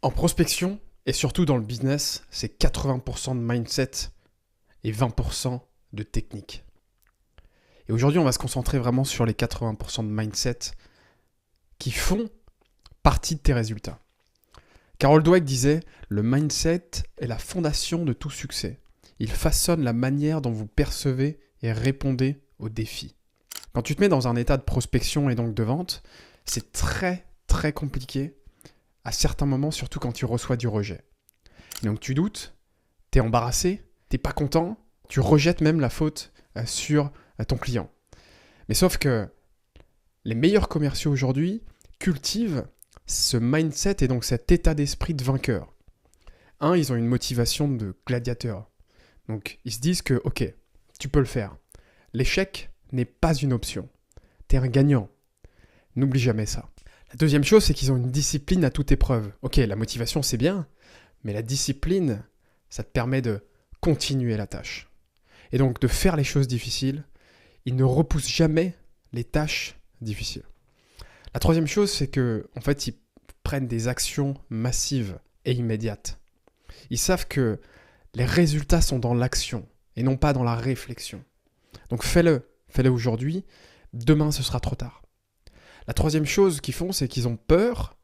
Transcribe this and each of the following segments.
En prospection, et surtout dans le business, c'est 80% de mindset et 20% de technique. Et aujourd'hui, on va se concentrer vraiment sur les 80% de mindset qui font partie de tes résultats. Carol Dweck disait « Le mindset est la fondation de tout succès. Il façonne la manière dont vous percevez et répondez aux défis. » Quand tu te mets dans un état de prospection et donc de vente, c'est très très compliqué à certains moments, surtout quand tu reçois du rejet. Donc tu doutes, tu es embarrassé, tu n'es pas content, tu rejettes même la faute sur ton client. Mais sauf que les meilleurs commerciaux aujourd'hui cultivent ce mindset et donc cet état d'esprit de vainqueur. Ils ont une motivation de gladiateur. Donc ils se disent que, ok, tu peux le faire. L'échec n'est pas une option. Tu es un gagnant. N'oublie jamais ça. La deuxième chose, c'est qu'ils ont une discipline à toute épreuve. Ok, la motivation, c'est bien, mais la discipline, ça te permet de continuer la tâche. Et donc de faire les choses difficiles. Ils ne repoussent jamais les tâches difficiles. La troisième chose, c'est que, en fait, ils prennent des actions massives et immédiates. Ils savent que les résultats sont dans l'action et non pas dans la réflexion. Donc fais-le aujourd'hui, demain ce sera trop tard. La troisième chose qu'ils font, c'est qu'ils ont peur,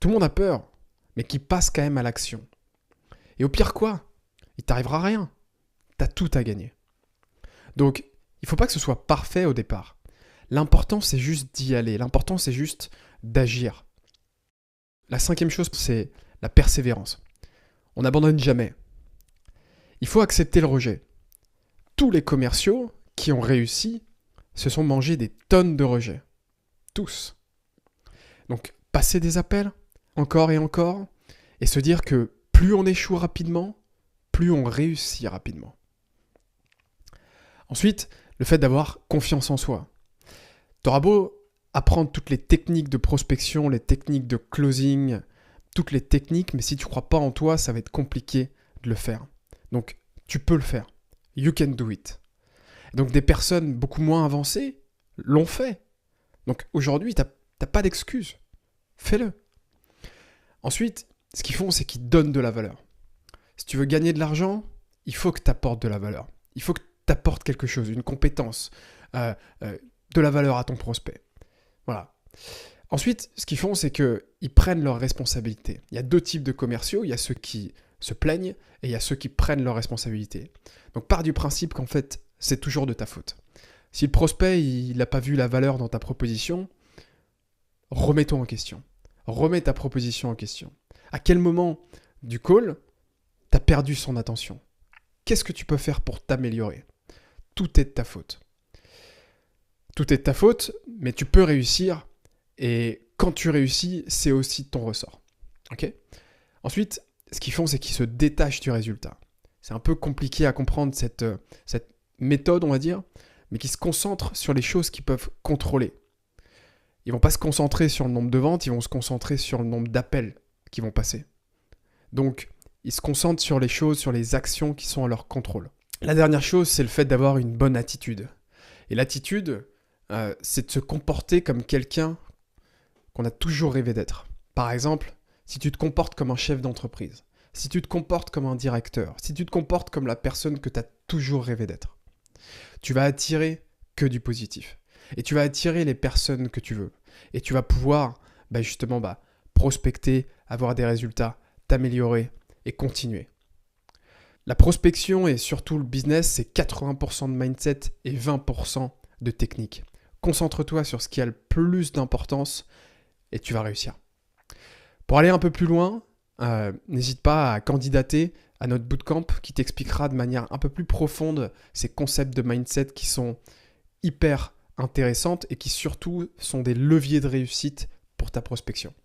tout le monde a peur, mais qu'ils passent quand même à l'action. Et au pire quoi, il t'arrivera rien, t'as tout à gagner. Donc il ne faut pas que ce soit parfait au départ. L'important c'est juste d'y aller, l'important c'est juste d'agir. La cinquième chose, c'est la persévérance. On n'abandonne jamais. Il faut accepter le rejet. Tous les commerciaux qui ont réussi se sont mangés des tonnes de rejets. Tous. Donc, passer des appels, encore et encore, et se dire que plus on échoue rapidement, plus on réussit rapidement. Ensuite, le fait d'avoir confiance en soi. T'auras beau apprendre toutes les techniques de prospection, les techniques de closing, toutes les techniques, mais si tu ne crois pas en toi, ça va être compliqué de le faire. Donc, tu peux le faire. You can do it. Donc, des personnes beaucoup moins avancées l'ont fait. Donc, aujourd'hui, tu n'as pas d'excuse. Fais-le. Ensuite, ce qu'ils font, c'est qu'ils donnent de la valeur. Si tu veux gagner de l'argent, il faut que tu apportes de la valeur. Il faut que tu apportes quelque chose, une compétence, de la valeur à ton prospect. Voilà. Ensuite, ce qu'ils font, c'est qu'ils prennent leurs responsabilités. Il y a deux types de commerciaux. Il y a ceux qui se plaignent et il y a ceux qui prennent leurs responsabilités. Donc, pars du principe qu'en fait, c'est toujours de ta faute. Si le prospect, il n'a pas vu la valeur dans ta proposition, remets-toi en question. Remets ta proposition en question. À quel moment du call, tu as perdu son attention? Qu'est-ce que tu peux faire pour t'améliorer? Tout est de ta faute. Tout est de ta faute, mais tu peux réussir. Et quand tu réussis, c'est aussi de ton ressort. Okay? Ensuite, ce qu'ils font, c'est qu'ils se détachent du résultat. C'est un peu compliqué à comprendre cette méthode, on va dire, mais qui se concentrent sur les choses qu'ils peuvent contrôler. Ils ne vont pas se concentrer sur le nombre de ventes, ils vont se concentrer sur le nombre d'appels qui vont passer. Donc, ils se concentrent sur les choses, sur les actions qui sont à leur contrôle. La dernière chose, c'est le fait d'avoir une bonne attitude. Et l'attitude, c'est de se comporter comme quelqu'un qu'on a toujours rêvé d'être. Par exemple, si tu te comportes comme un chef d'entreprise, si tu te comportes comme un directeur, si tu te comportes comme la personne que tu as toujours rêvé d'être, tu vas attirer que du positif. Et tu vas attirer les personnes que tu veux. Et tu vas pouvoir justement prospecter, avoir des résultats, t'améliorer et continuer. La prospection et surtout le business, c'est 80% de mindset et 20% de technique. Concentre-toi sur ce qui a le plus d'importance et tu vas réussir. Pour aller un peu plus loin, n'hésite pas à candidater à notre bootcamp qui t'expliquera de manière un peu plus profonde ces concepts de mindset qui sont hyper intéressantes et qui surtout sont des leviers de réussite pour ta prospection.